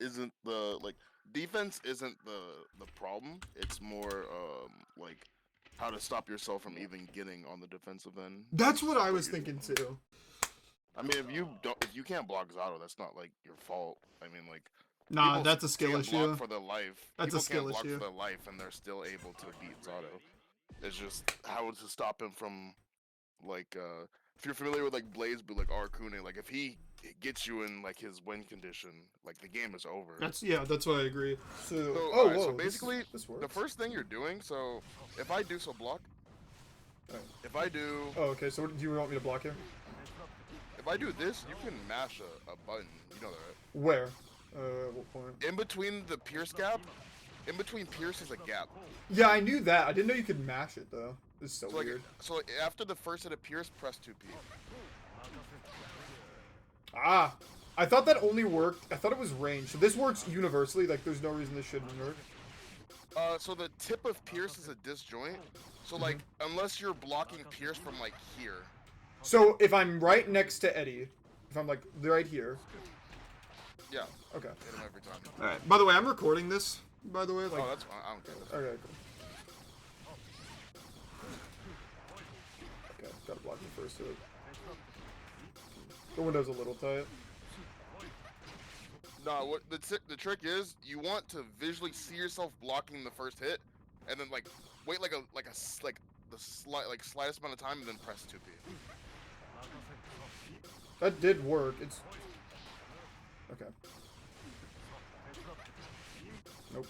isn't the like defense isn't the problem. It's more like how to stop yourself from even getting on the defensive end. That's what I What was you're thinking doing. too. I mean, if you can't block Zato, that's not like your fault. I mean, like Nah, people that's a skill can't block issue. for their life. That's a People can't skill block for issue. their life, and they're still able to beat Zato. It's just how to stop him from like if you're familiar with like Blaze, but like Arcune, like if he gets you in like his win condition, like the game is over. That's what I agree. So, So oh all right, so whoa, basically this the works. first thing you're doing, so if I do so block, Right. if I do Oh, okay. So, do you want me to block here? if I do this, you can mash a button. You know that, right? Where? What point? In between the pierce gap, in between pierce is a gap. Yeah, I knew that. I didn't know you could mash it though. This is so So like weird. so after the first hit of pierce, press 2P. Ah, I thought that only worked. I thought it was range. So this works universally. Like, there's no reason this shouldn't work. So the tip of pierce is a disjoint. So like unless you're blocking pierce from like here. So if I'm right next to Eddie, if I'm like right here. Yeah. Okay. Hit him every time. All right. By the way, I'm recording this. By the way, like. Oh, that's fine. I don't care. That's Okay. Cool. Okay. Gotta block the first hit. The window's a little tight. No, what the trick is, you want to visually see yourself blocking the first hit, and then like wait like the slightest amount of time, and then press 2P. That did work. It's okay. Nope.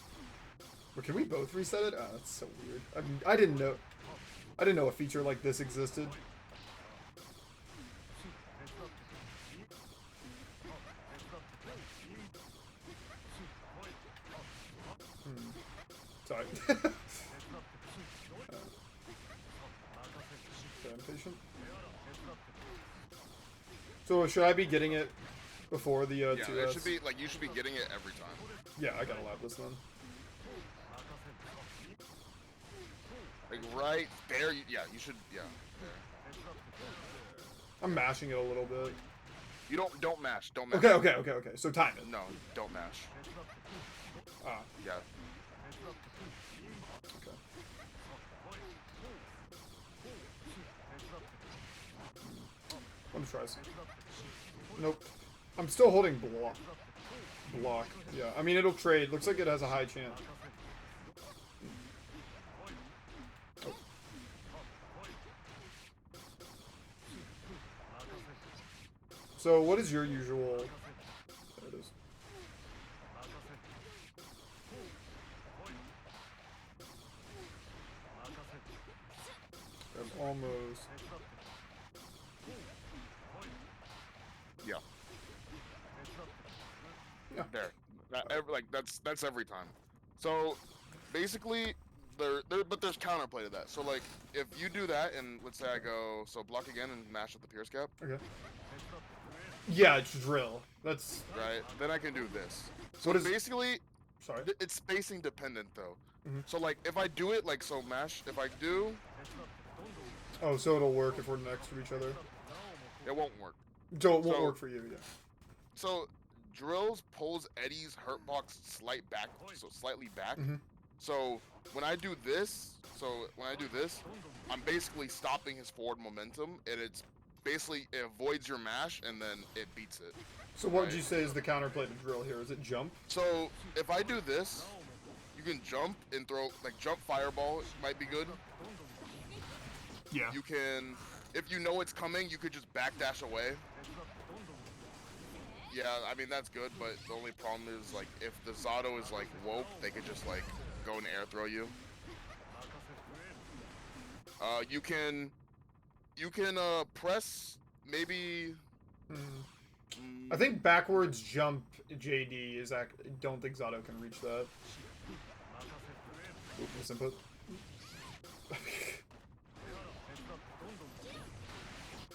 But can we both reset it? Oh, that's so weird. I mean, I didn't know a feature like this existed. Sorry. Okay, I'm patient. So should I be getting it before the Yeah, 2S? it should be like you should be getting it every time. Yeah, I gotta lab this then. Like right there, yeah, you should, yeah. There. I'm mashing it a little bit. You don't mash, don't mash. Okay. So time it. No, don't mash. Ah, Yeah. okay. Let me try some. Nope. I'm still holding block. Block. Yeah, I mean, it'll trade. Looks like it has a high chance. Oh. So, what is your usual... There it is. I'm almost... Yeah. Yeah. There. That's every time. So basically but there's counterplay to that. So like if you do that and let's say I go so block again and mash at the pierce gap. Okay. Yeah, it's drill. That's... Right? Then I can do this. So What is... basically Sorry. it's spacing dependent though. Mhm. So like if I do it like so mash, if I do Oh, so it'll work if we're next to each other? it won't work. So it won't work for you, yeah. So drills pulls Eddie's hurt box slightly back. So when I do this, I'm basically stopping his forward momentum, and it's basically it avoids your mash and then it beats it. So what would you say is the counterplay to drill here? Is it jump? So if I do this, you can jump and throw like jump fireball might be good. Yeah. You can, if you know it's coming, you could just backdash away. Yeah, I mean that's good, but the only problem is like if the Zato is like woke, they could just like go and air throw you. You can press maybe. I think backwards jump JD is I don't think Zato can reach that. Oop, misinput.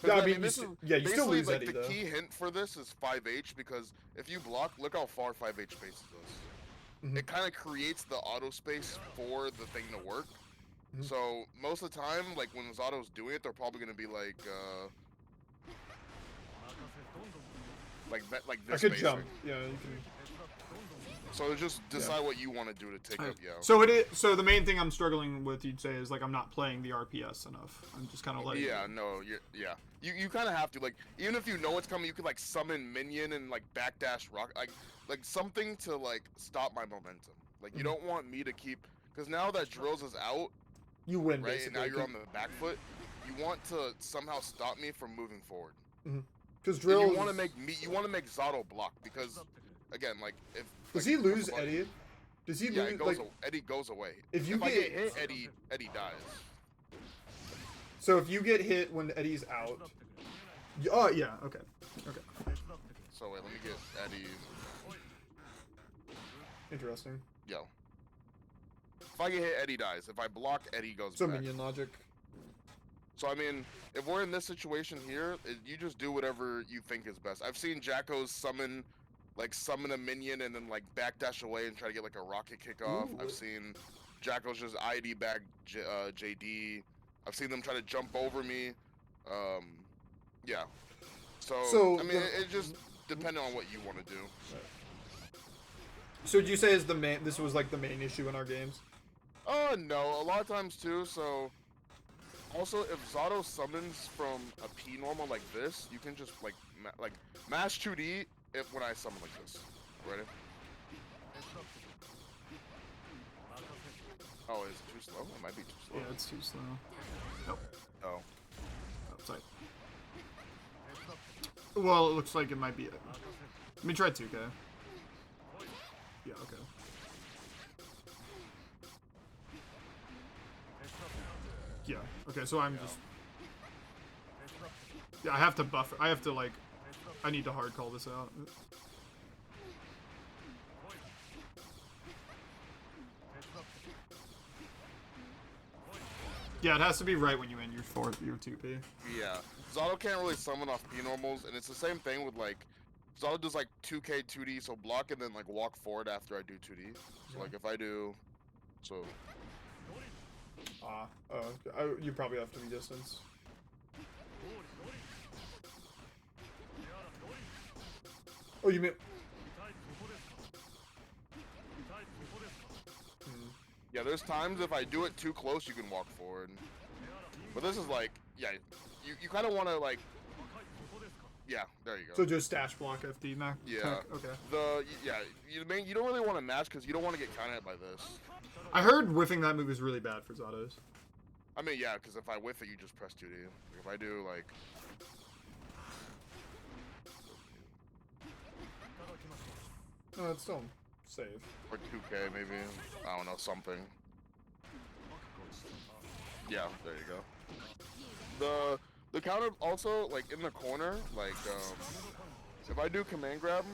Yeah, I mean, you still lose like, Eddie, the though. key hint for this is 5H, because if you block, look how far 5H spaces us. It kind of creates the auto space for the thing to work. So most of the time, like when Zato's doing it, they're probably gonna be like I this. could jump. Yeah, you can. So just decide what you want to do to take up Yo. So it is. So the main thing I'm struggling with, you'd say, is like I'm not playing the RPS enough. I'm just kind of like. Yeah, no, yeah. You kind of have to, like, even if you know it's coming, you could like summon minion and like backdash rock, like something to like stop my momentum. Like you don't want me to keep, because now that Drills is out, you win, right? basically. And now you're on the back foot. You want to somehow stop me from moving forward. Because Drills. You want to make me. You want to make Zato block because, again, like if. Does like, he lose Eddie? Does he lose? It goes, Eddie goes away. If I get hit, Eddie dies. So if you get hit when Eddie's out. Oh yeah. Okay. So wait, let me get Eddie. Interesting. Yo. If I get hit, Eddie dies. If I block, Eddie goes back. So minion logic. So I mean, if we're in this situation here, you just do whatever you think is best. I've seen Jackos summon a minion and then like backdash away and try to get like a rocket kick off. Ooh. I've seen Jackos just ID back JD. I've seen them try to jump over me. Yeah. So I mean, it just depending on what you want to do. Right. So would you say is this was like the main issue in our games? No, a lot of times too. So also, if Zato summons from a P normal like this, you can just like mash 2D when I summon like this. Ready? Oh, is it too slow? It might be too slow. Yeah, it's too slow. Nope. Oh. Oh, sorry. Well, it looks like it might be it. Let me try 2K. Yeah, okay. Yeah, okay, so I'm just... Yeah, I have to buffer. I have to, like... I need to hard call this out. Yeah, it has to be right when you end your 2P. Yeah, Zato can't really summon off P normals, and it's the same thing with like Zato does like 2K 2D, so block and then like walk forward after I do 2D. So like if I do, so. You probably have to be distance. Oh, you mean? Yeah, there's times if I do it too close, you can walk forward. But this is like, yeah, you kind of want to like, yeah, there you go. So just stash block FD, Mac? Yeah. Okay. You don't really want to match because you don't want to get counted by this. I heard whiffing that move is really bad for Zatos. I mean, yeah, because if I whiff it, you just press 2D. If I do like. No, it's still safe. Or 2K maybe. I don't know, something. Yeah, there you go. The counter also, like in the corner, like if I do command grab,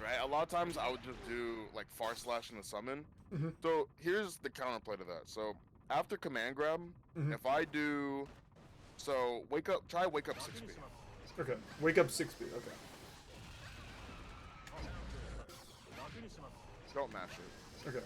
right, a lot of times I would just do like far slash in the summon. So here's the counterplay to that. So after command grab, if I do, so try wake up 6B. Okay, wake up 6B, okay. Don't mash it. Okay.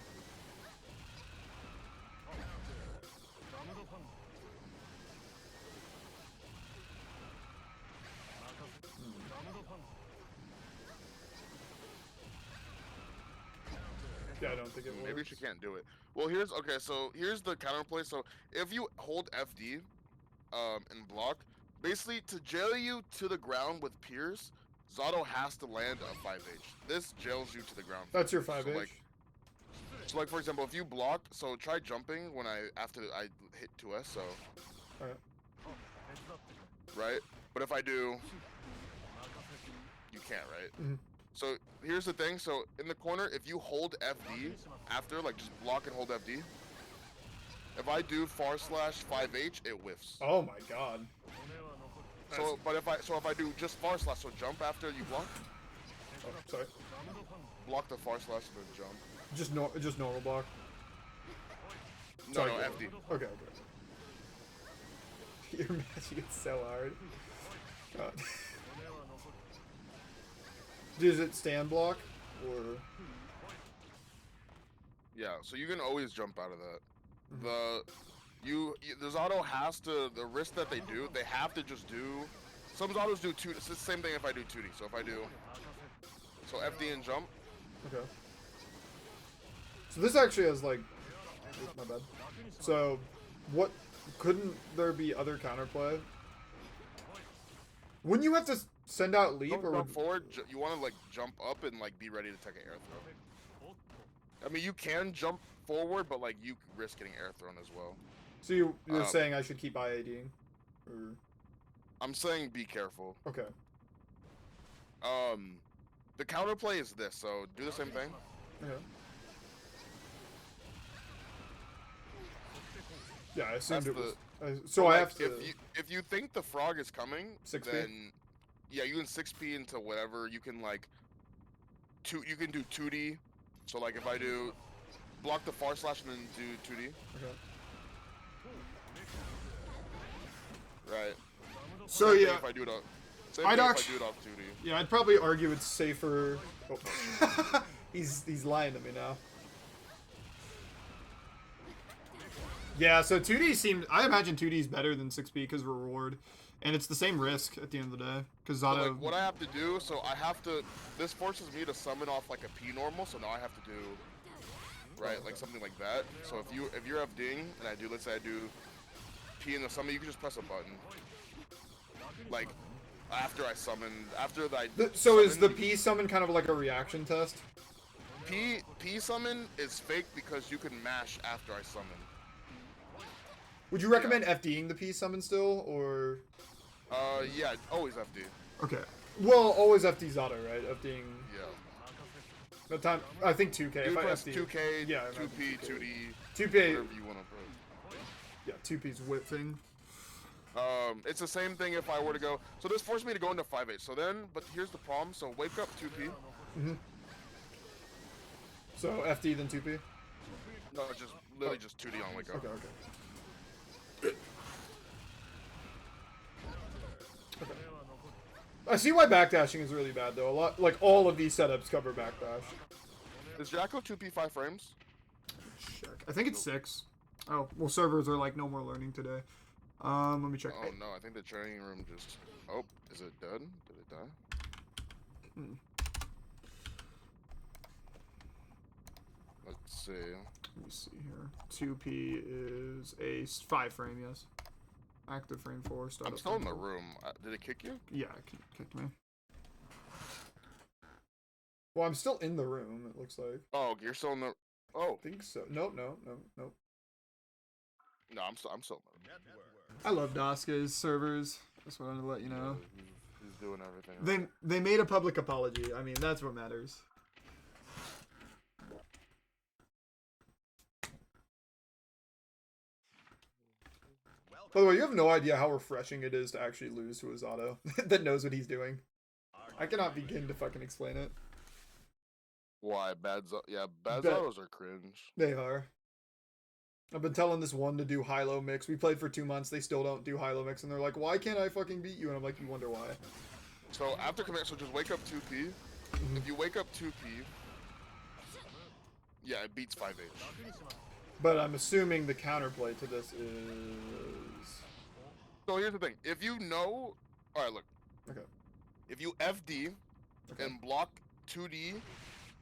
Yeah, I don't think it works. Maybe she can't do it. Well, here's the counterplay. So if you hold FD, and block, basically to jail you to the ground with Pierce, Zato has to land a 5H. This jails you to the ground. That's your 5H? So like for example, if you block, so try jumping after I hit 2S, so. Alright. Right? But if I do, you can't, right? So here's the thing, so in the corner, if you hold FD after, like just block and hold FD, if I do far slash 5H, it whiffs. Oh my god. So, but if I do just far slash, so jump after you block. Oh, sorry. Block the far slash and then jump. Just normal block. No, Sorry, no, FD. Okay. You're matching it so hard. God. Does it stand block or? Yeah, so you can always jump out of that. The Zato has to, the risk that they have to just do. Some Zatos do 2D. It's the same thing if I do 2D. So if I do, So FD and jump. Okay. So this actually has like, my bad. So, what, couldn't there be other counterplay? Wouldn't you have to send out leap Don't or jump would... forward. You want to like jump up and like be ready to take an air throw. I mean, you can jump forward, but like you risk getting air thrown as well. So you're saying I should keep IADing? Or... I'm saying be careful. Okay. The counterplay is this, so do the same thing. Okay. Yeah, I assumed it was... so I have to... If you think the frog is coming, 6P? then... Yeah, you can 6P into whatever. You can like... You can do 2D. So like if I do... Block the far slash and then do 2D. Okay. Right. So Same yeah... thing if I do it off... Same thing if I do it off 2D. Yeah, I'd probably argue it's safer... Oh. he's lying to me now. Yeah, so 2D seemed... I imagine 2D is better than 6B because reward. And it's the same risk at the end of the day. Because Zato... So, like, what I have to do, so I have to... This forces me to summon off, like, a P normal, so now I have to do... Right, like, something like that. So if you're FDing, and I do, let's say I do P in the summon, you can just press a button. Like, after I summon... So is the P summon kind of like a reaction test? P summon is fake because you can mash after I summon. Would you recommend FDing the P summon still, or...? Yeah, always FD. Okay. Well, always FD Zato, right? FDing... Yeah. That time, I think 2K. You If I press FD... 2K, yeah, 2P, 2D, 2P... whatever you want to put. Yeah, 2P's whipping. It's the same thing if I were to go... So this forced me to go into 5H. So then, but here's the problem. So wake up 2P. Mm-hmm. So FD then 2P? No, just literally just 2D on wake up. Okay, okay. Okay. I see why backdashing is really bad though. A lot, like all of these setups cover backdash. Is Jacko 2P 5 frames? Check. I think it's 6. Oh, well, servers are like no more learning today. Let me check. Oh no, I think the training room just... Oh, is it dead? Did it die? Let's see. Let me see here. 2P is a 5 frame, yes. Active frame 4. I'm still in the room. Did it kick you? Yeah, it kicked me. Well, I'm still in the room, it looks like. Oh, you're still in the... Oh. I think so. Nope, no. No, I'm still in the room. I love Daska's servers. Just wanted to let you know. Yeah, he's doing everything. They made a public apology. I mean, that's what matters. By the way, you have no idea how refreshing it is to actually lose to a Zato that knows what he's doing. I cannot begin to fucking explain it. Why? Bad Zatos are cringe. They are. I've been telling this one to do high-low mix. We played for 2 months. They still don't do high-low mix. And they're like, why can't I fucking beat you? And I'm like, you wonder why. So after command, so just wake up 2P. If you wake up 2P, yeah, it beats 5H. But I'm assuming the counterplay to this is... So here's the thing. If you know... Alright, look. Okay. If you FD and block 2D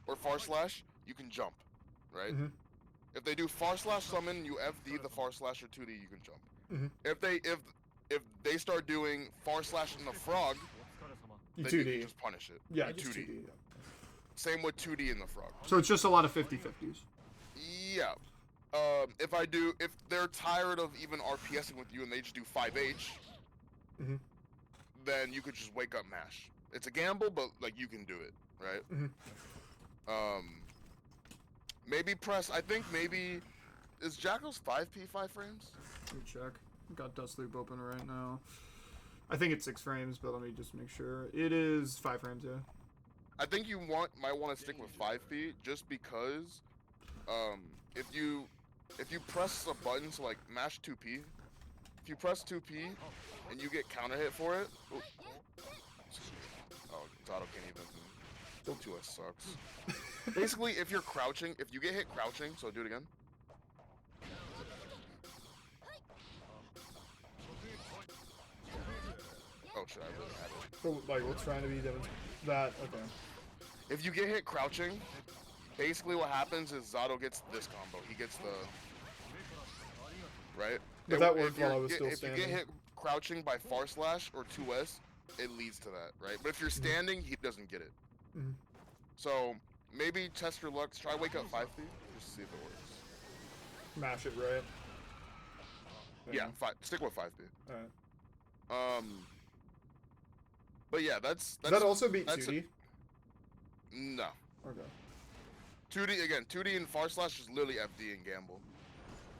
or far slash, you can jump, right? If they do far slash summon, you FD the far slash or 2D, you can jump. If they start doing far slash in the frog, You then 2D. you can just punish it. Yeah, You just 2D. Yeah. Same with 2D in the frog. So it's just a lot of 50-50s. Yeah. If they're tired of even RPSing with you and they just do 5H, then you could just wake up mash. It's a gamble, but like you can do it, right? Maybe press. I think maybe is Jackal's 5P 5 frames? Let me check. I've got Dust Loop open right now. I think it's 6 frames, but let me just make sure. It is 5 frames, yeah. I think you might want to stick with 5P just because if you press a button, so like mash 2P, if you press 2P and you get counter hit for it, Zato can't even. 2S sucks. Basically, if you're crouching, if you get hit crouching, so do it again. Oh shit, I really had it. So, like, what's trying to be that? Okay. if you get hit crouching, basically what happens is Zato gets this combo. He gets the right. But that worked while I was still if standing. you get hit crouching by far slash or 2S, it leads to that, right? But if you're standing, he doesn't get it. So maybe test your luck. Try wake up 5 feet, just to see if it works. Mash it right. Yeah, stick with 5 feet. Alright. But yeah, that's Does that also beat 2D? No. Okay. 2D again. 2D and far slash is literally FD and gamble.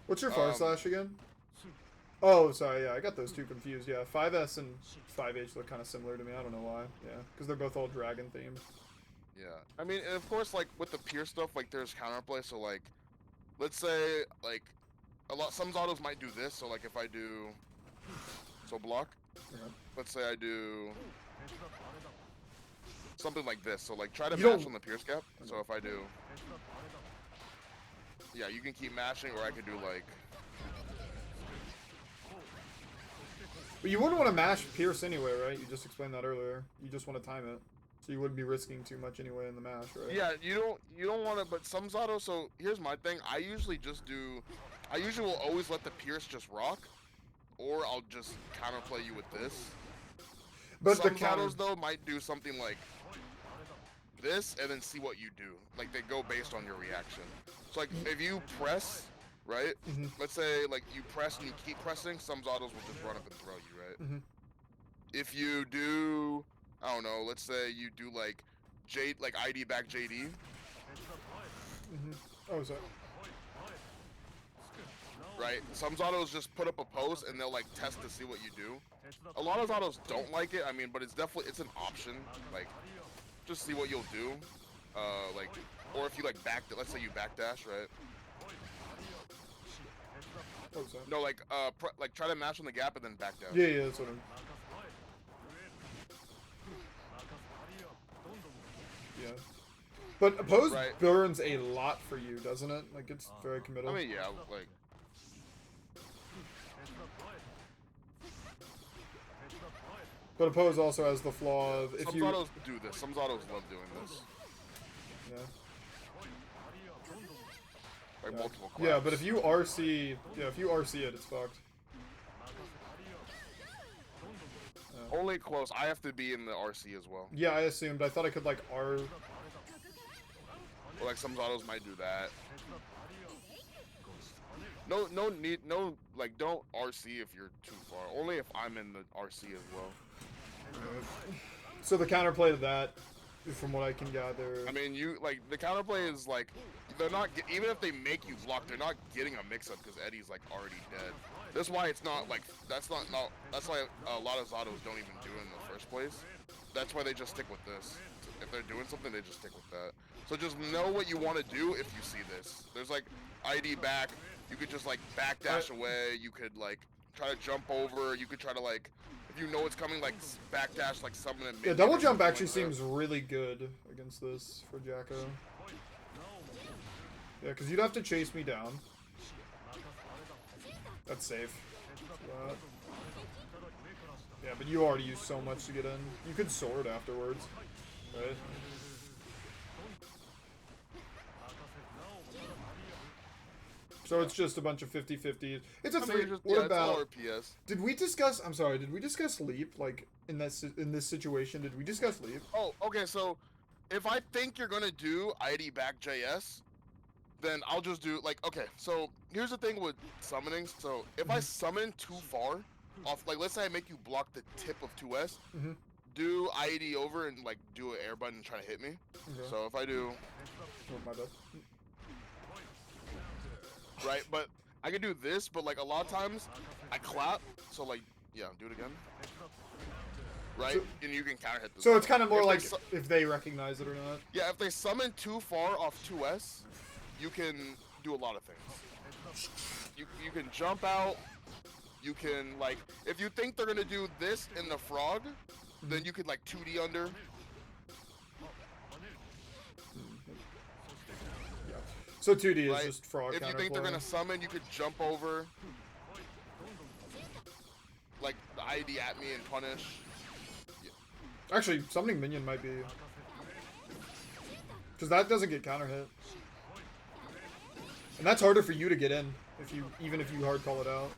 What's your far slash again? Oh, sorry. Yeah, I got those two confused. Yeah, 5S and 5H look kind of similar to me. I don't know why. Yeah, because they're both all dragon themed. Yeah, I mean, and of course, like with the Pierce stuff, like there's counterplay. So like, let's say like some Zatos might do this. So like if I do block. Yeah. Let's say I do something like this. So like try to mash on the Pierce gap. So if I do, yeah, you can keep mashing, or I could do like. But you wouldn't want to mash Pierce anyway, right? You just explained that earlier. You just want to time it. So you wouldn't be risking too much anyway in the mash, right? Yeah, you don't want to, but some Zato, so here's my thing. I usually will always let the Pierce just rock, or I'll just counterplay you with this. But some the counter... Zatos, though, might do something like this, and then see what you do. Like, they go based on your reaction. So, like, if you press, right? Let's say, like, you press and you keep pressing, some Zatos will just run up and throw you, right? If you do... I don't know, let's say you do like ID back JD. Oh, sorry. Right? Some Zatos just put up a post and they'll like test to see what you do. A lot of Zatos don't like it, I mean, but it's an option. Like, just see what you'll do. Like, or if you like let's say you backdash, right? Oh, sorry. No, like, try to mash on the gap and then backdash. Yeah, that's what I'm... Yeah. But oppose burns a lot for you, doesn't it? Like, it's very committal. I mean, yeah, like... But oppose also has the flaw of... Some Zatos do this. Some Zatos love doing this. Yeah. Like multiple claps. Yeah, but if you RC... Yeah, if you RC it, it's fucked. Only close. I have to be in the RC as well. Yeah, I assumed. I thought I could, like, R... Or, like, some Zatos might do that. No, like, don't RC if you're too far. Only if I'm in the RC as well. So the counterplay to that, from what I can gather... I mean, the counterplay is, like, they're not... Even if they make you block, they're not getting a mix-up because Eddie's, like, already dead. That's why it's not like that's why a lot of Zatos don't even do it in the first place. That's why they just stick with this. If they're doing something, they just stick with that. So just know what you want to do if you see this. There's like ID back. You could just like backdash away. You could like try to jump over. You could try to like, if you know it's coming, like backdash, like summon it. Yeah, double jump actually seems really good against this for Jacko. Yeah, because you'd have to chase me down. That's safe. Yeah, but you already used so much to get in. You could sword afterwards, right? So it's just a bunch of 50-50s. It's a free... What about... Did we discuss... I'm sorry, did we discuss Leap? Like, in this situation, did we discuss Leap? Oh, okay, so if I think you're gonna do ID back JS, then I'll just do, like, okay, so here's the thing with summoning. So if I summon too far off, like, let's say I make you block the tip of 2S, do IED over and, like, do an air button and try to hit me. Okay. So if I do... Oh, my bad. Right, but I can do this, but, like, a lot of times I clap, so, like, yeah, do it again. Right? So, and you can counter hit this. So it's kind of more like if they recognize it or not? Yeah, if they summon too far off 2S, you can do a lot of things. You can jump out. You can, like, if you think they're gonna do this in the frog, then you could like 2D under. Yeah. So 2D is just frog. If you think they're gonna summon, you could jump over, like the ID at me and punish. Yeah. Actually, summoning minion might be. Because that doesn't get counter hit. And that's harder for you to get in, even if you hard call it out.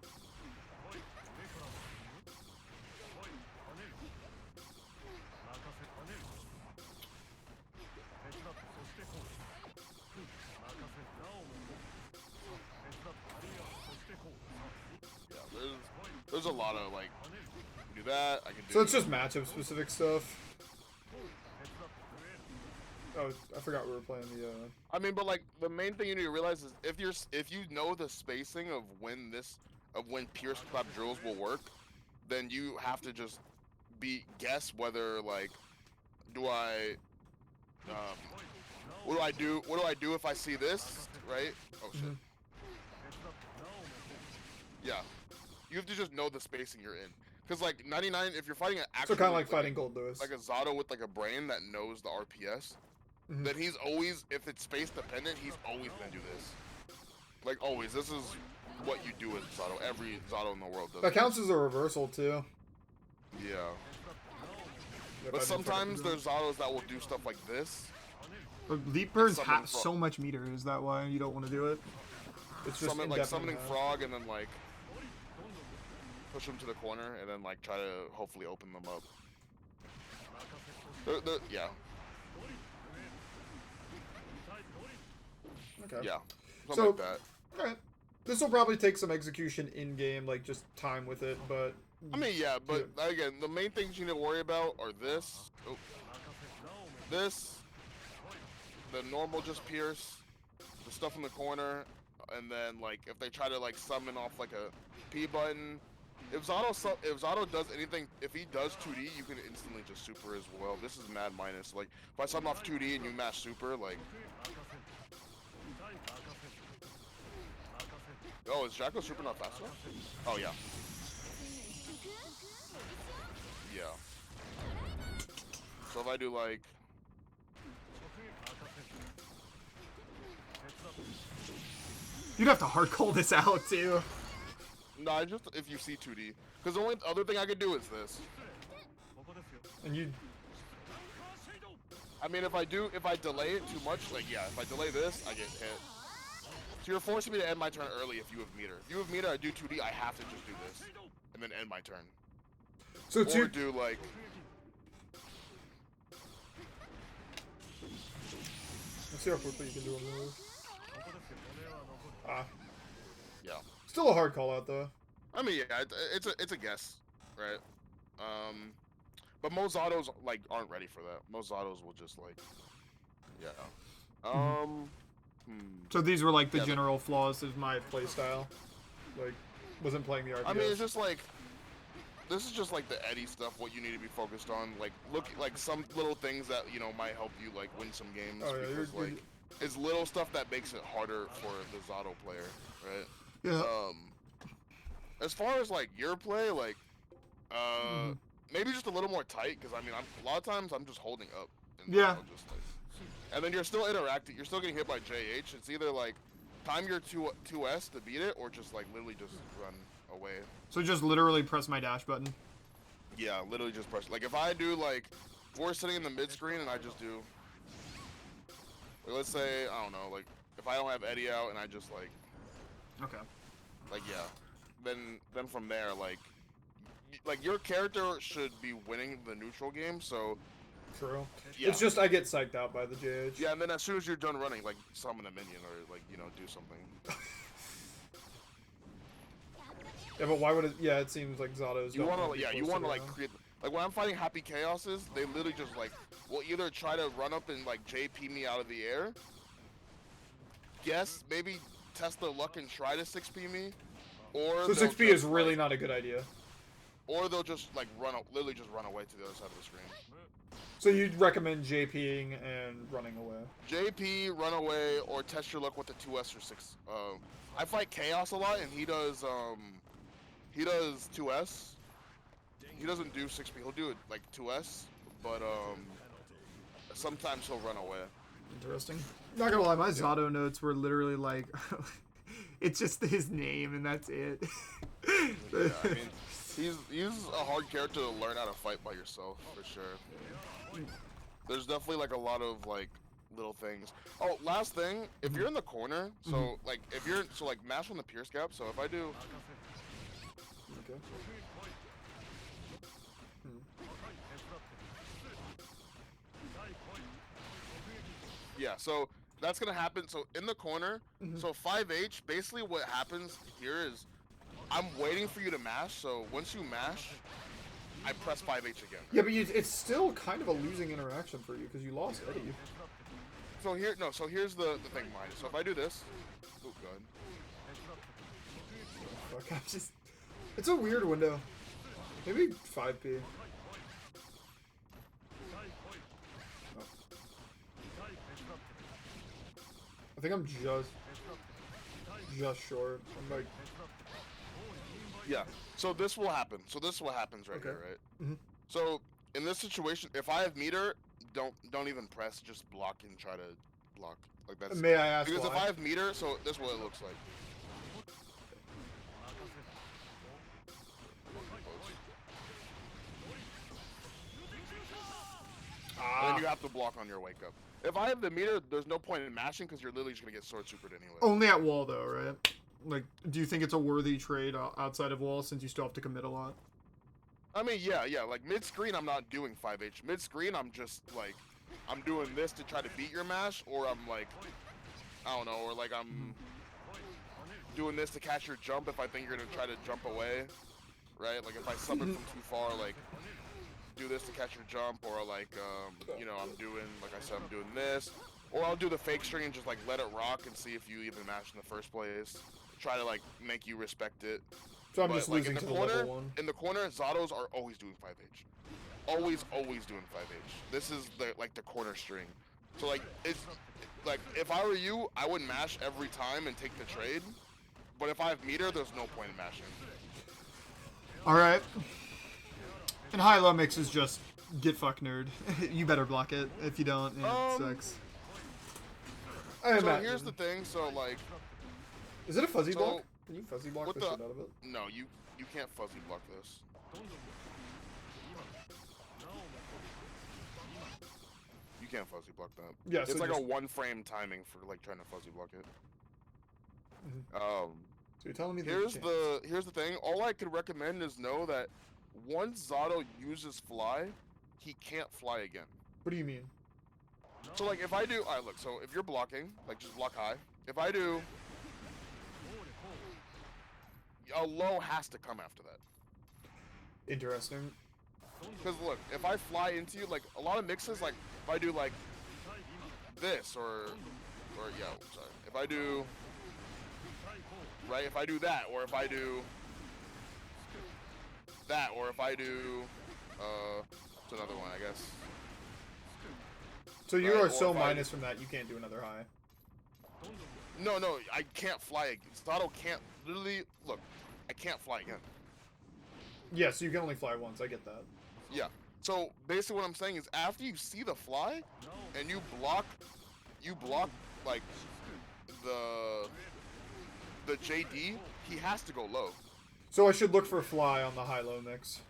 There's a lot of like, do that. I can do. So it's just matchup specific stuff. Oh, I forgot we were playing the. I mean, but like the main thing you need to realize is if you know the spacing of when Pierce clap drills will work, then you have to just guess whether like, do I, what do I do? What do I do if I see this? Right? Oh shit. Yeah. You have to just know the spacing you're in. Because, like, 99, if you're fighting an actual... So kind of like fighting Gold Lewis. Like a Zato with, like, a brain that knows the RPS, then he's always, if it's space-dependent, he's always going to do this. Like, always. This is what you do with Zato. Every Zato in the world does that counts as a reversal, too. Yeah. But sometimes there's Zatos that will do stuff like this. But leap burns have so much meter. Is that why you don't want to do it? It's just summoning Frog and then, like... push them to the corner and then like try to hopefully open them up. Yeah. Okay. Yeah. Something like that. Alright. This will probably take some execution in game, like just time with it, but. I mean, yeah, but again, the main things you need to worry about are this, the normal just pierce, the stuff in the corner, and then like if they try to like summon off like a P button. If Zato does anything, if he does 2D, you can instantly just super as well. This is mad minus. Like, if I summon off 2D and you mash super, like... Oh, is Jacko super not faster? Oh, yeah. Yeah. So if I do, like... You'd have to hard call this out, too. No, just if you see 2D. Because the only other thing I could do is this. And you... I mean, if I delay it too much, like, yeah, if I delay this, I get hit. So you're forcing me to end my turn early if you have meter. If you have meter, I do 2D, I have to just do this. And then end my turn. So or do, like... Let's see how quickly you can do a move. Ah. Yeah. Still a hard call out though. I mean, yeah, it's a guess, right? But most Zatos like aren't ready for that. Most Zatos will just like, yeah. So these were like the yeah, general flaws of my playstyle. Like, wasn't playing the RPS. I mean, it's just like, this is just like the Eddie stuff. What you need to be focused on, like like some little things that might help you like win some games. Oh, yeah, because like it's little stuff that makes it harder for the Zato player, right? Yeah. As far as like your play, like, maybe just a little more tight, because I mean, a lot of times I'm just holding up. And yeah. Just, like, and then you're still interacting. You're still getting hit by JH. It's either like time your 2S to beat it, or just like literally just run away. So just literally press my dash button. Yeah, literally just press. Like if I do like, if we're sitting in the mid screen and I just do, like, let's say I don't know, like if I don't have Eddie out and I just like. Okay. Like yeah, then from there like your character should be winning the neutral game, so. True. Yeah. It's just I get psyched out by the JH. Yeah, and then as soon as you're done running, like summon a minion or like do something. Yeah, but why would it? Yeah, it seems like Zato's. You want to like create. Like when I'm fighting Happy Chaoses, they literally just like will either try to run up and like JP me out of the air. Guess maybe test their luck and try to 6P me, or so 6P is really not a good idea. Or they'll just like literally just run away to the other side of the screen. So you'd recommend JPing and running away? JP, run away, or test your luck with the 2S or 6. I fight Chaos a lot, and he does 2S. He doesn't do 6P. He'll do it like 2S, but sometimes he'll run away. Interesting. Not gonna lie, my Zato notes were literally like, it's just his name and that's it. Yeah, I mean, he's a hard character to learn how to fight by yourself for sure. There's definitely like a lot of like little things. Oh, last thing, if you're in the corner, so like if you're like mash on the pierce gap. So if I do, Okay. yeah, so that's gonna happen. So in the corner, so 5H, basically what happens here is I'm waiting for you to mash. So once you mash, I press 5H again. Yeah, but it's still kind of a losing interaction for you because you lost Eddie. So here, no. So here's the thing behind it. So if I do this, oh god. Fuck, I'm just. It's a weird window. Maybe 5P. Oh. I think I'm just short. I'm like. Yeah. So this will happen. So this is what happens right here, right? So in this situation, if I have meter, don't even press. Just block and try to block. Like that's. May I ask because why? if I have meter, so this is what it looks like. And then you have to block on your wake up. If I have the meter, there's no point in mashing because you're literally just gonna get sword supered anyway. Only at wall though, right? Like, do you think it's a worthy trade outside of wall since you still have to commit a lot? I mean, yeah. Like mid screen, I'm not doing 5H. Mid screen, I'm just like, I'm doing this to try to beat your mash, or I'm like, I don't know, or like I'm doing this to catch your jump if I think you're gonna try to jump away, right? Like if I sub it from too far, like do this to catch your jump, or like, you know, I'm doing, like I said, I'm doing this, or I'll do the fake string and just like let it rock and see if you even mash in the first place. Try to like make you respect it. So I'm But, just like, losing in to the the corner. level 1. In the corner, Zatos are always doing 5H. Always doing 5H. This is the like the corner string. So like it's like if I were you, I would mash every time and take the trade. But if I have meter, there's no point in mashing. All right. And high-low mix is just get fuck nerd. You better block it. If you don't, it sucks. So here's the thing. So like, is it a fuzzy block? Can you fuzzy block the shit out of it? No, you can't fuzzy block this. You can't fuzzy block that. Yeah, it's so like just... a 1 frame timing for like trying to fuzzy block it. So you're telling me here's the thing. All I could recommend is know that once Zato uses fly, he can't fly again. What do you mean? So like if I do, alright, look. So if you're blocking, like just block high. If I do, a low has to come after that. Interesting. Because look, if I fly into you, like a lot of mixes, like if I do like this or yeah, sorry. If I do right, if I do that, or if I do that, or if I do it's another one, I guess. So you are so minus from that, you can't do another high. No, I can't fly. Zato can't literally look. I can't fly again. Yeah, so you can only fly once. I get that. Yeah. So basically, what I'm saying is, after you see the fly, and you block like the JD, he has to go low. So I should look for fly on the high-low mix.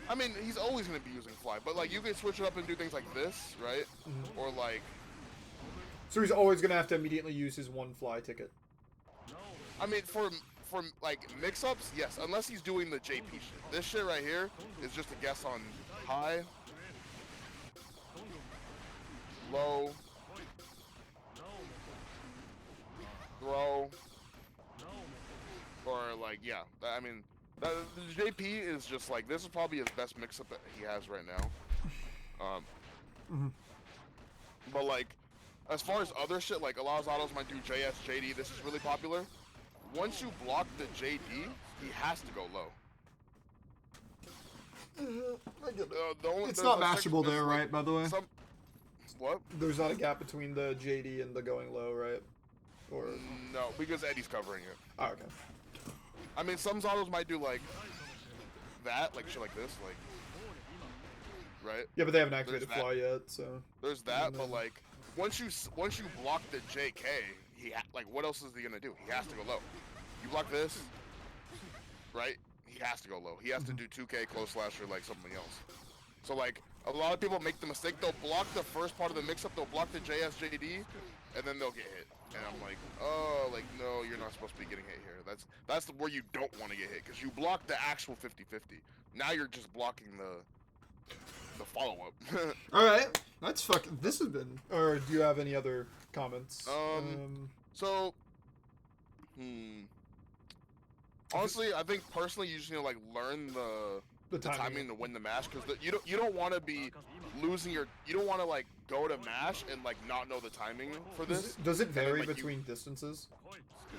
I mean, he's always gonna be using fly, but like you can switch it up and do things like this, right? Or like. So he's always gonna have to immediately use his 1 fly ticket. I mean, for like mix-ups, yes, unless he's doing the JP shit. This shit right here is just a guess on high, low, throw, or like, yeah. I mean, the JP is just like, this is probably his best mix-up that he has right now. But like, as far as other shit, like a lot of Zatos might do JS, JD. This is really popular. Once you block the JD, he has to go low. It's not mashable there, right, by the way? What? There's not a gap between the JD and the going low, right? Or no, because Eddie's covering it. Oh, okay. I mean, some Zatos might do like that, like shit like this, like, right? Yeah, but they haven't activated fly yet, so. There's that, but like, once you block the JK, like, what else is he gonna do? He has to go low. You block this, right? He has to go low. He has to do 2K close slash or like something else. So like, A lot of people make the mistake. They'll block the first part of the mix-up. They'll block the JSJD, and then they'll get hit. And I'm like, oh, like, no, you're not supposed to be getting hit here. That's where you don't want to get hit, because you block the actual 50-50. Now you're just blocking the follow-up. All right, that's fucking. This has been. Or do you have any other comments? So, honestly, I think personally, you just need to like learn the timing to win the match, because you don't want to be losing you don't want to like go to mash and like not know the timing for this. Does it vary then, like, between distances,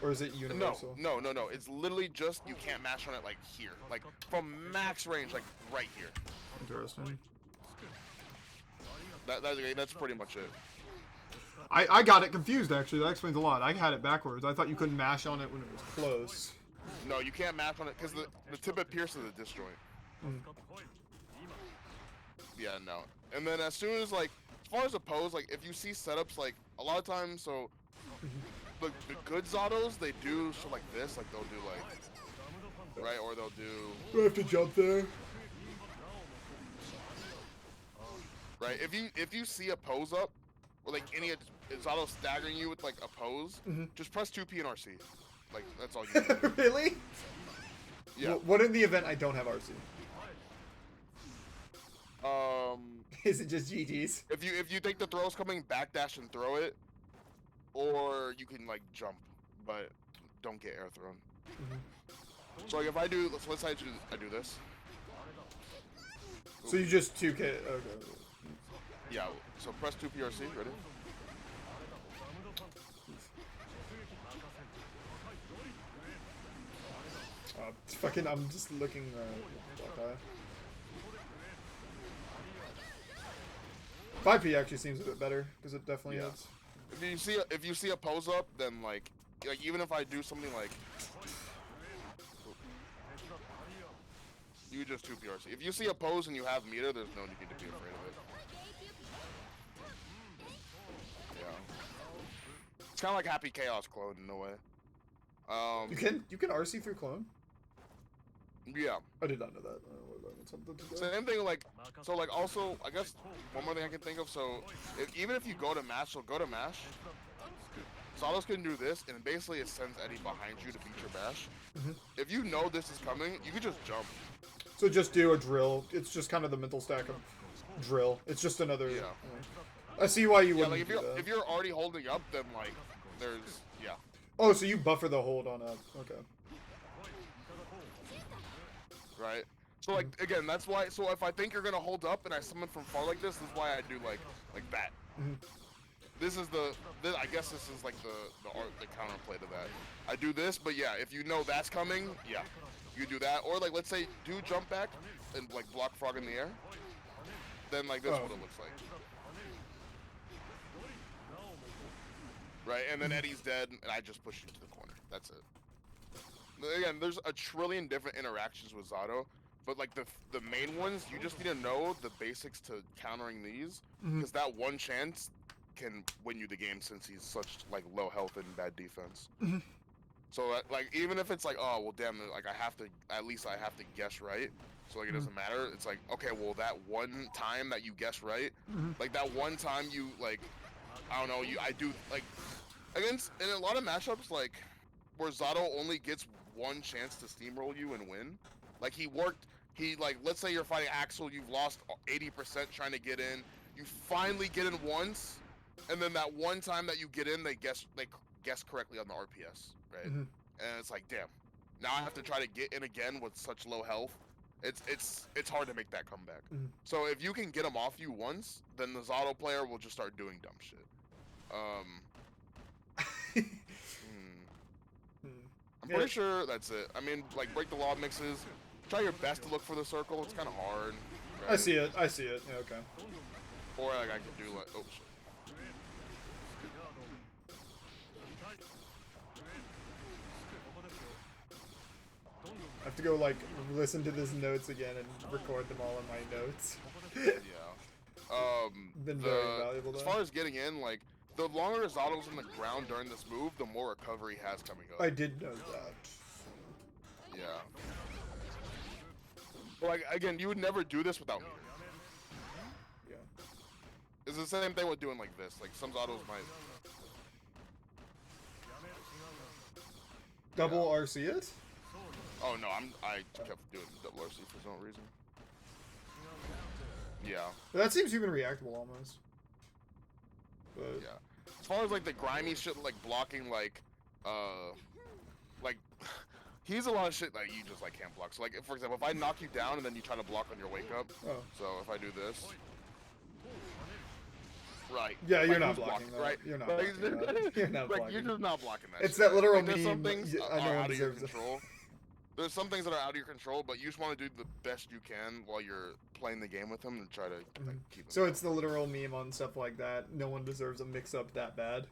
or is it universal? No. It's literally just you can't mash on it like here, like from max range, like right here. Interesting. That's pretty much it. I got it confused, actually. That explains a lot. I had it backwards. I thought you couldn't mash on it when it was close. No, you can't mash on it because the tip of pierces the disjoint. Yeah, no. And then as soon as, like, as far as oppose, like, if you see setups, like, a lot of times, so, the good Zatos, they do shit like this, like, they'll do, like, right, or they'll do... Do I have to jump there? Right, if you see a pose up, or, like, any Zato staggering you with, like, a pose, just press 2P and RC. Like, that's all you do. Really? Yeah. What in the event I don't have RC? Is it just GG's? If you think the throw's coming, backdash and throw it, or you can like jump, but don't get air thrown. So like if I do, let's say I do this. So you just 2K? Okay. Yeah. So press 2 PRC. Ready? Fucking, I'm just looking. Okay. 5P actually seems a bit better because it definitely is. If you see a pose up, then like even if I do something like you just 2 PRC. If you see a pose and you have meter, there's no need to be afraid of it. Yeah. It's kind of like Happy Chaos clone in a way. You can RC through clone? Yeah. I did not know that. Same thing, like, so, like, also, I guess, one more thing I can think of, so, even if you go to mash, Zatos can do this, and basically it sends Eddie behind you to beat your bash. If you know this is coming, you can just jump. So just do a drill. It's just kind of the mental stack of drill. It's just another... Yeah. I see why you wouldn't do that. If you're already holding up, then, like, there's... Yeah. Oh, so you buffer the hold on up. Okay. Right? So, like, again, that's why, so if I think you're gonna hold up and I summon from far like this is why I do, like that. This is I guess this is, like, the counterplay to that. I do this, but yeah, if you know that's coming, yeah, you do that. Or, like, let's say, do jump back and, like, block frog in the air. Then, like, this is what it looks like. Right, and then Eddie's dead, and I just push you to the corner. That's it. Again, there's a trillion different interactions with Zato, but like the main ones, you just need to know the basics to countering these, because that one chance can win you the game since he's such like low health and bad defense. So like even if it's like, oh well damn, like at least I have to guess right, so like it doesn't matter. It's like, okay, well that one time that you guess right, like that one time you like, I don't know, I do like against in a lot of matchups like where Zato only gets one chance to steamroll you and win. Like like let's say you're fighting Axel, you've lost 80% trying to get in, you finally get in once, and then that one time that you get in, they guess correctly on the RPS, right? And it's like, damn, now I have to try to get in again with such low health. It's hard to make that comeback. So if you can get them off you once, then the Zato player will just start doing dumb shit. I'm pretty sure that's it. I mean, like, break the law mixes. Try your best to look for the circle. It's kind of hard. Right? I see it. Yeah, okay. Or, like, I could do, like, oh, shit. I have to go, like, listen to his notes again and record them all in my notes. Yeah. Been very valuable, though. As far as getting in, like, the longer Zato's on the ground during this move, the more recovery he has coming up. I did know that. Yeah. But like again, you would never do this without meter. it's the same thing with doing like this. Like some Zatos might. Double RC it? Oh no, I kept doing double RC for some reason. Yeah. That seems human reactable almost. But yeah. As far as like the grimy shit, like blocking, like he's a lot of shit that you just like can't block. So like, for example, if I knock you down and then you try to block on your wake up. Oh. So if I do this. Right. Yeah, you're like, not blocking that. Right. You're not blocking that. You're not blocking. You're just not blocking that. It's shit. that literal like, there's some meme. things I know are one out of your deserves it. control. There's some things that are out of your control, but you just want to do the best you can while you're playing the game with him and try to like, keep him. So it's the literal meme on stuff like that. No one deserves a mix-up that bad.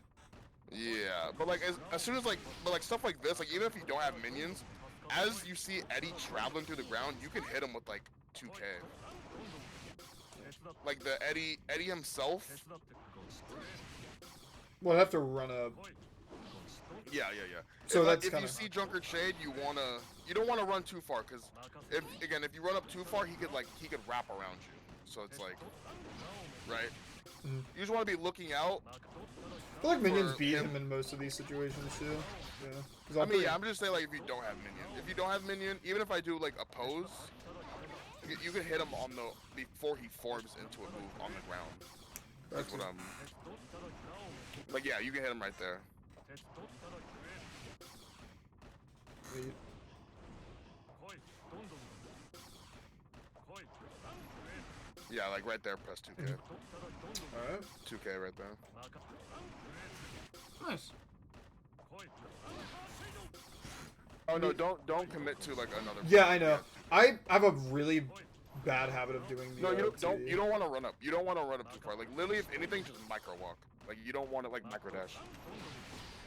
Yeah, but like as soon as like stuff like this, like even if you don't have minions, as you see Eddie traveling through the ground, you can hit him with like 2K. Like the Eddie himself. We'll have to run a. Yeah. So if, that's if kinda... you see Drunkard Shade, you don't wanna run too far, because if you run up too far, he could wrap around you. So it's like, right? Mm-hmm. You just want to be looking out. I feel like minions beat him in most of these situations too. Yeah. I mean, yeah, I'm just saying like if you don't have minion, even if I do like a pose, you can hit him on before he forms into a move on the ground. That's what I'm. Like yeah, you can hit him right there. Wait. Yeah, like right there, press 2K. Alright. 2K right there. Nice. Oh no, don't commit to like another. Yeah, I know. I have a really bad habit of doing the. No, you don't want to run up. You don't want to run up too far. Like literally, if anything, just micro walk. Like you don't want to like micro dash.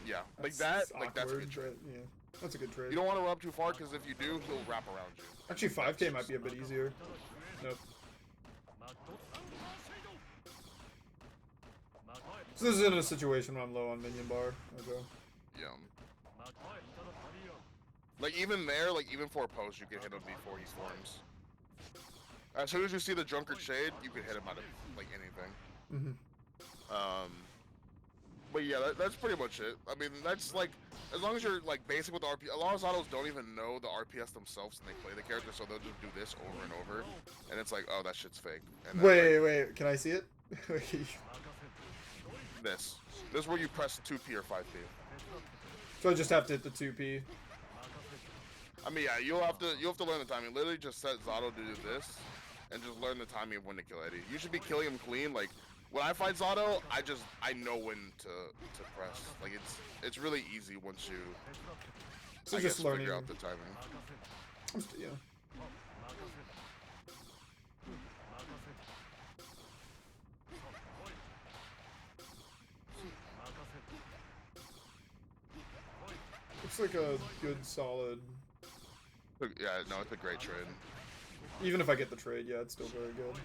Yeah, like that's that. Like that's a good trade. Yeah, that's a good trade. You don't want to run up too far because if you do, he'll wrap around you. Actually, 5K might be a bit easier. Nope. So this is in a situation where I'm low on minion bar. Okay. Yeah. Like even there, like even for a post, you can hit him before he forms. As soon as you see the Drunkard Shade, you can hit him out of like anything. But yeah, that's pretty much it. I mean, that's like, as long as you're like basic with the RP, a lot of Zatos don't even know the RPS themselves and they play the character, so they'll just do this over and over, and it's like, oh, that shit's fake. And then, wait, can I see it? This is where you press 2P or 5P. So I just have to hit the 2P. I mean, yeah, you'll have to learn the timing. Literally, just set Zato to do this, and just learn the timing of when to kill Eddie. You should be killing him clean. Like when I fight Zato, I know when to press. Like it's really easy once you. So just learning. Figure out the timing. Yeah. Looks like a good, solid. Yeah, no, it's a great trade. Even if I get the trade, yeah, it's still very good.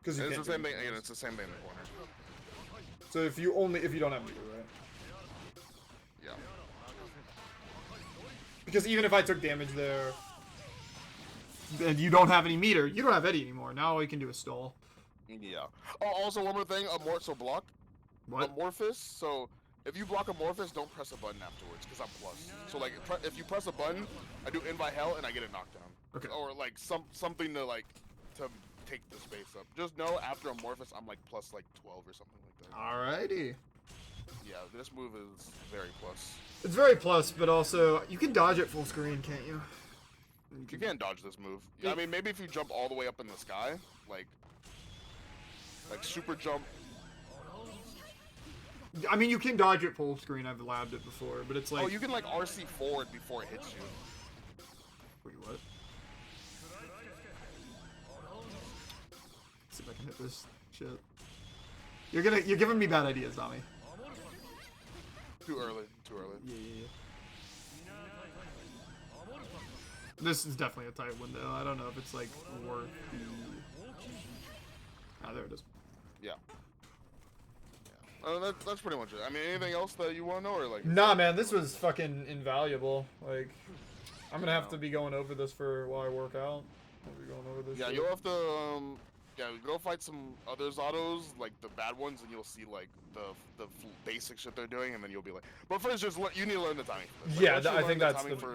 Because it's the same thing. Again, it's the same thing in the corner. So if you don't have meter, right? Yeah. Because even if I took damage there, and you don't have any meter, you don't have Eddie anymore. Now all you can do is stall. Yeah. Oh, also one more thing. So block. What? Amorphous. So if you block Amorphous, don't press a button afterwards, because I'm plus. So like, if you press a button, I do in by hell and I get a knockdown. Okay. Or like something to take the space up. Just know after Amorphous, I'm like plus like 12 or something like that. Alrighty. Yeah, this move is very plus. It's very plus, but also you can dodge it full screen, can't you? You can't dodge this move. Yeah, I mean, maybe if you jump all the way up in the sky, like super jump. I mean, you can dodge it full screen. I've labbed it before, but it's like. Oh, you can like RC forward before it hits you. Wait, what? Let's see if I can hit this shit. You're giving me bad ideas, Domi. Too early. Yeah. This is definitely a tight window. I don't know if it's like worth the. Ah, there it is. Yeah. That's pretty much it. I mean, anything else that you want to know, or like? Nah, man, this was fucking invaluable. Like, I'm gonna have to be going over this while I work out. I'll be going over this. Yeah, shit. you'll have to. Yeah, go fight some other Zatos, like the bad ones, and you'll see like the basic shit they're doing, and then you'll be like, but first, you need to learn the timing. Like, yeah, once you I learn think the that's timing the.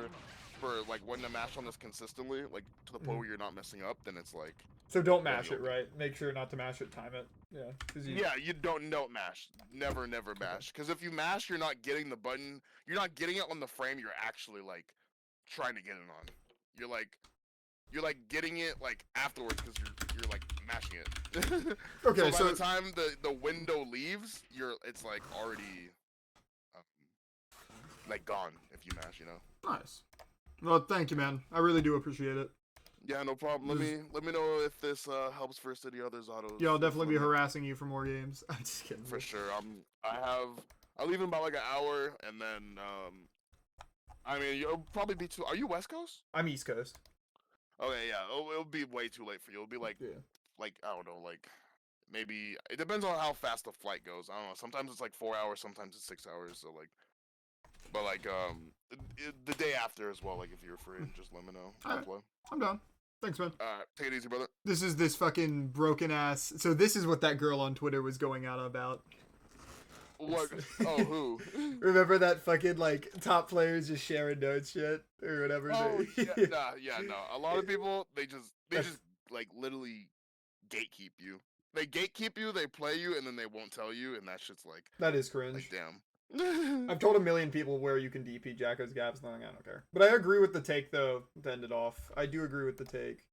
for like when to mash on this consistently, like to the point where you're not messing up, then it's like. So don't mash it, right? Make sure not to mash it. Time it. Yeah. Yeah, you don't mash. Never mash. Because if you mash, you're not getting the button. You're not getting it on the frame. You're actually like trying to get it on. You're like getting it like afterwards because you're like mashing it. Okay, so by the time the window leaves, it's like already like gone if you mash, you know. Nice. Well, thank you, man. I really do appreciate it. Yeah, no problem. Let me know if this helps for any other Zatos. Yeah, I'll definitely be harassing you for more games. I'm just kidding. For sure. I'll leave in about like an hour, and then I mean you'll probably be too. Are you West Coast? I'm East Coast. Okay, yeah. It'll be way too late for you. It'll be like like I don't know, like maybe it depends on how fast the flight goes. I don't know. Sometimes it's like 4 hours, sometimes it's 6 hours. So like, but like the day after as well. Like if you're free, just let me know. I'm done. Thanks, man. Take it easy, brother. This is this fucking broken ass. So this is what that girl on Twitter was going out about. What? Oh, who? Remember that fucking like top players just sharing notes shit or whatever? Oh, yeah, no. A lot of people they just like literally gatekeep you. They gatekeep you, they play you, and then they won't tell you, and that shit's like that is cringe. Like, damn. I've told a million people where you can DP Jacko's gaps, and I don't care. But I agree with the take though. To end it off, I do agree with the take.